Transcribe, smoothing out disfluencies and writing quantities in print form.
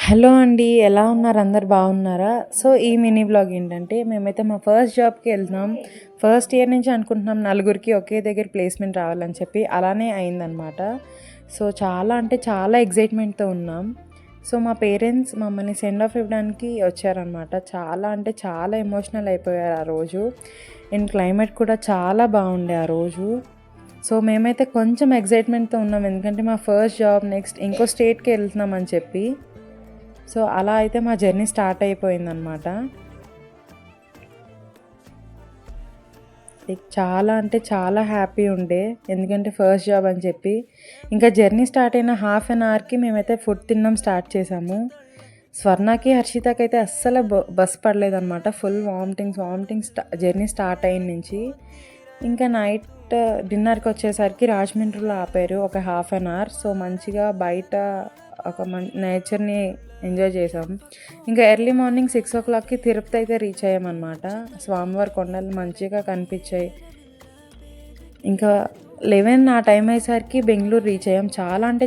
Hello అండి, ఎలా ఉన్నారు? అందరు బాగున్నారా? సో ఈ మినీ బ్లాగ్ ఏంటంటే, మేమైతే మా ఫస్ట్ జాబ్కి వెళ్తున్నాం. ఫస్ట్ ఇయర్ నుంచి అనుకుంటున్నాం నలుగురికి ఒకే దగ్గర ప్లేస్మెంట్ రావాలని చెప్పి. అలానే అయిందనమాట. సో చాలా అంటే చాలా ఎగ్జైట్మెంట్తో ఉన్నాం. సో మా పేరెంట్స్ మమ్మల్ని సెండ్ ఆఫ్ ఇవ్వడానికి వచ్చారనమాట. చాలా అంటే చాలా ఎమోషనల్ అయిపోయారు ఆ రోజు. అండ్ క్లైమేట్ కూడా చాలా బాగుండే ఆ రోజు. సో మేమైతే కొంచెం ఎగ్జైట్మెంట్తో ఉన్నాం, ఎందుకంటే మా ఫస్ట్ జాబ్, నెక్స్ట్ ఇంకో స్టేట్కి వెళ్తున్నామని చెప్పి. సో అలా అయితే మా జర్నీ స్టార్ట్ అయిపోయిందనమాట. చాలా అంటే చాలా హ్యాపీ ఉండే, ఎందుకంటే ఫస్ట్ జాబ్ అని చెప్పి. ఇంకా జర్నీ స్టార్ట్ అయిన హాఫ్ అన్ అవర్కి మేమైతే ఫుడ్ తినడం స్టార్ట్ చేసాము. స్వర్ణకి, హర్షితకి అయితే అస్సలు బస్ పడలేదన్నమాట. ఫుల్ వామిటింగ్స్ జర్నీ స్టార్ట్ అయిన నుంచి. ఇంకా నైట్ డిన్నర్కి వచ్చేసరికి రాజమండ్రిలో ఆపారు ఒక హాఫ్ అన్ అవర్. సో మంచిగా బయట ఒక నేచర్ని ఎంజాయ్ చేసాం. ఇంకా ఎర్లీ మార్నింగ్ 6 o'clockకి తిరుపతి అయితే రీచ్ అయ్యామన్నమాట. స్వామివారి కొండలు మంచిగా కనిపించాయి. ఇంకా 11 ఆ టైం అయ్యేసరికి బెంగళూరు రీచ్ అయ్యాం. చాలా అంటే